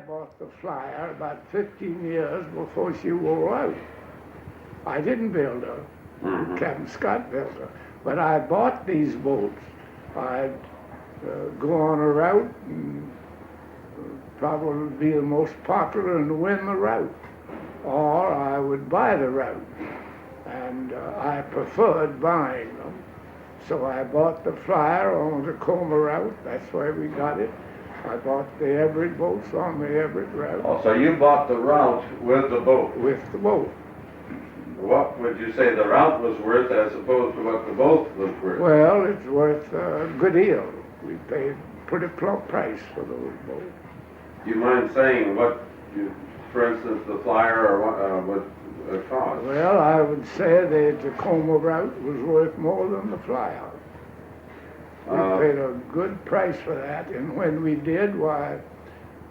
bought the Flyer about 15 years before she wore out. I didn't build her. Captain Scott built her. But I bought these boats. I'd go on a route and probably be the most popular and win the route. Or I would buy the route. And I preferred buying them. So I bought the Flyer on the Tacoma route. That's where we got it. I bought the Everett boats on the Everett route. Oh, so you bought the route with the boat? With the boat. What would you say the route was worth as opposed to what the boat was worth? Well, it's worth a good deal. We paid pretty plump price for those boats. Do you mind saying what, for instance, the Flyer or what cost? Well, I would say the Tacoma route was worth more than the Flyer. We paid a good price for that, and when we did, why,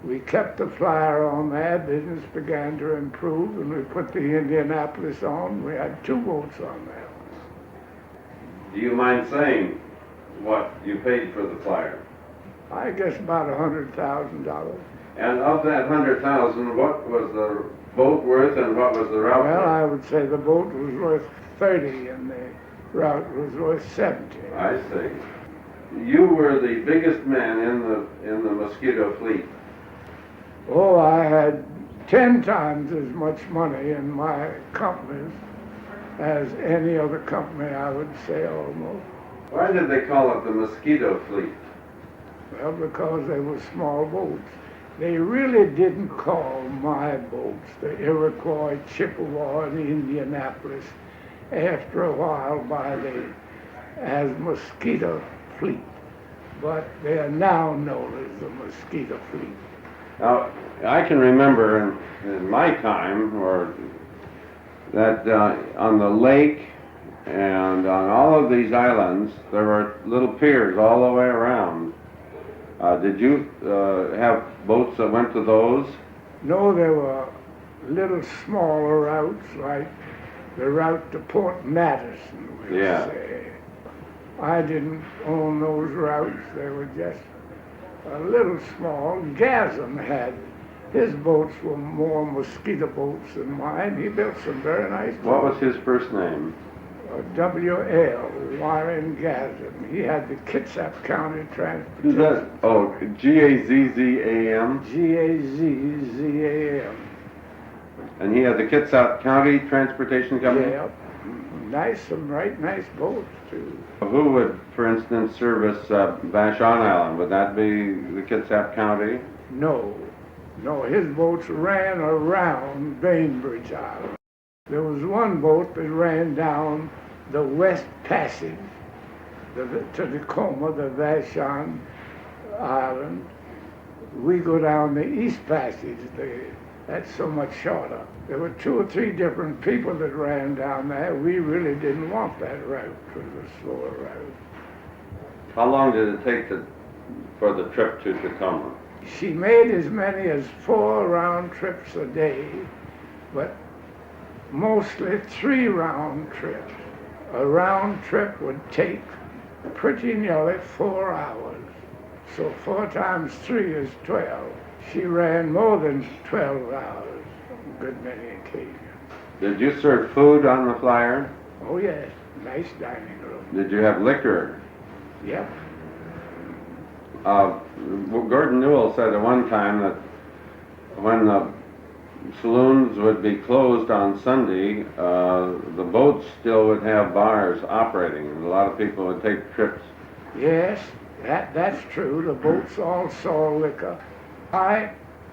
we kept the Flyer on there. Business began to improve, and we put the Indianapolis on. We had 2 boats on there. Do you mind saying what you paid for the Flyer? I guess about $100,000. And of that $100,000, what was the boat worth and what was the route Well, worth? I would say the boat was worth 30 and the route was worth 70. I see. You were the biggest man in the Mosquito Fleet. Oh, I had 10 times as much money in my companies as any other company, I would say, almost. Why did they call it the Mosquito Fleet? Well, because they were small boats. They really didn't call my boats, the Iroquois, Chippewa, and Indianapolis, after a while as Mosquito Fleet. But they are now known as the Mosquito Fleet. Now, I can remember in my time, or that on the lake and on all of these islands, there were little piers all the way around. Did you have boats that went to those? No, there were little smaller routes, like the route to Port Madison, we'll say. I didn't own those routes. They were just a little small. Gasm had, his boats were more mosquito boats than mine. He built some very nice boats. What was his first name? W.L. Warren Gasm. He had the Kitsap County Transportation. Oh, G-A-Z-Z-A-M? G-A-Z-Z-A-M. And he had the Kitsap County Transportation Company? Yeah. Some right nice boats, too. Who would, for instance, service Vashon Island? Would that be the Kitsap County? No, his boats ran around Bainbridge Island. There was one boat that ran down the West Passage to Tacoma, the Vashon Island. We go down the East Passage. That's so much shorter. There were 2 or 3 different people that ran down there. We really didn't want that route. It was a slower route. How long did it take for the trip to Tacoma? She made as many as 4 round trips a day, but mostly 3 round trips. A round trip would take pretty nearly 4 hours. So 4 times 3 is 12. She ran more than 12 hours on a good many occasions. Did you serve food on the Flyer? Oh yes, nice dining room. Did you have liquor? Yep. Gordon Newell said at one time that when the saloons would be closed on Sunday, the boats still would have bars operating, and a lot of people would take trips. Yes, that's true. The boats all saw liquor. I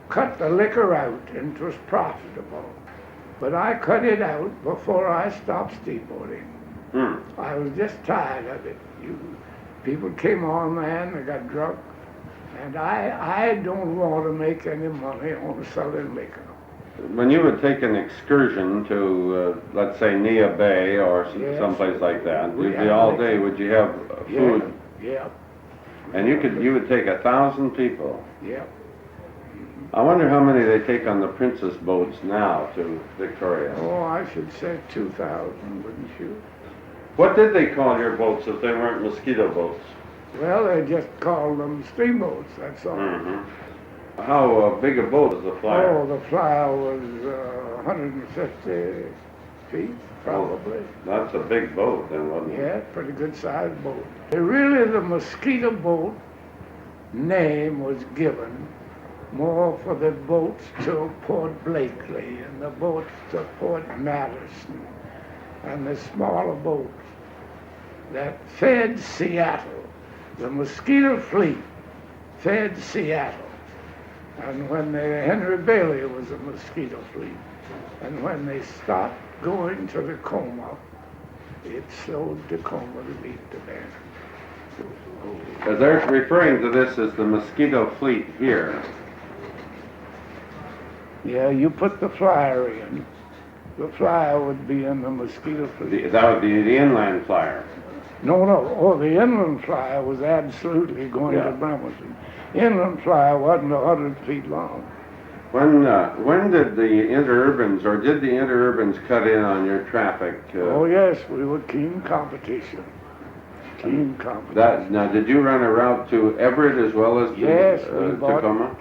cut the liquor out, and it was profitable. But I cut it out before I stopped steamboating. I was just tired of it. People came on there and they got drunk, and I don't want to make any money on selling liquor. When you would take an excursion to, let's say, Nia Bay or someplace like that, you'd be all day. Would you have food? Yeah. And you would take 1,000 people. Yeah. I wonder how many they take on the Princess boats now to Victoria. Oh, I should say 2,000, wouldn't you? What did they call your boats if they weren't mosquito boats? Well, they just called them steamboats, that's all. How big a boat is the flyer? Oh, the flyer was 150 feet, probably. That's a big boat then, wasn't it? Yeah, pretty good sized boat. Really, the Mosquito boat name was given more for the boats to Port Blakely and the boats to Port Madison and the smaller boats that fed Seattle. The Mosquito Fleet fed Seattle. And when Henry Bailey was a Mosquito Fleet. And when they stopped going to Tacoma, it slowed Tacoma to meet demand. As they're referring to this as the Mosquito Fleet here. Yeah, you put the flyer in. The flyer would be in the Mosquito Fleet. That would be the inland flyer. No. Oh, the inland flyer was absolutely going to Bremerton. Inland flyer wasn't 100 feet long. When did the interurbans, or did the interurbans cut in on your traffic? Oh yes, we were keen competition. Keen competition. Now, did you run a route to Everett as well as yes, we bought Tacoma?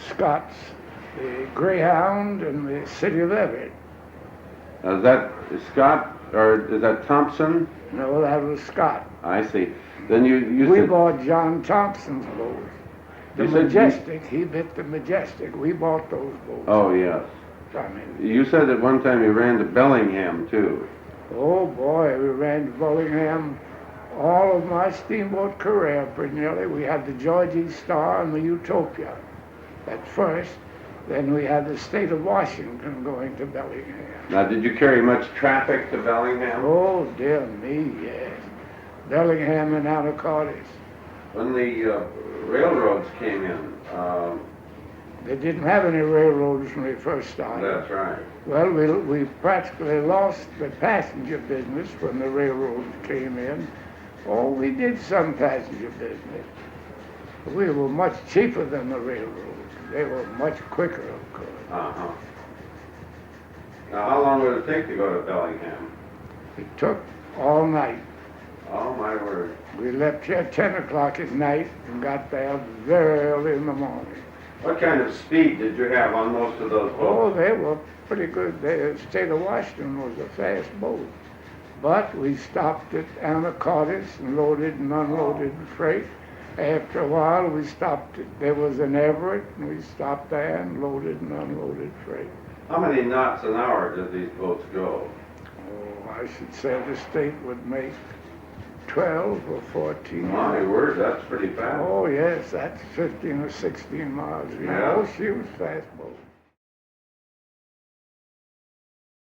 Scott's, the Greyhound, and the City of Everett. Is that Scott, or is that Thompson? No, that was Scott. I see. Then we said, bought John Thompson's boat. The Majestic, he bit the Majestic. We bought those boats. Oh, yes. I mean, you said at one time you ran to Bellingham, too. Oh, boy, we ran to Bellingham all of my steamboat career, pretty nearly. We had the Georgie Star and the Utopia at first. Then we had the state of Washington going to Bellingham. Now, did you carry much traffic to Bellingham? Oh, dear me, yes. Bellingham and Anacortes. When the railroads came in. They didn't have any railroads when we first started. That's right. Well, we practically lost the passenger business when the railroads came in. Oh, we did some passenger business. We were much cheaper than the railroads. They were much quicker, of course. Uh-huh. Now, how long would it take to go to Bellingham? It took all night. Oh, my word. We left here at 10 o'clock at night and got there very early in the morning. What kind of speed did you have on most of those Oh, boats? they were pretty good. The state of Washington was a fast boat. But we stopped at Anacortes and loaded and unloaded freight. After a while, we stopped there was an Everett, and we stopped there and loaded and unloaded freight. How many knots an hour did these boats go? Oh, I should say the state would make 12 or 14. My word, that's pretty fast. Oh, yes, that's 15 or 16 miles. You know, she was fast boat.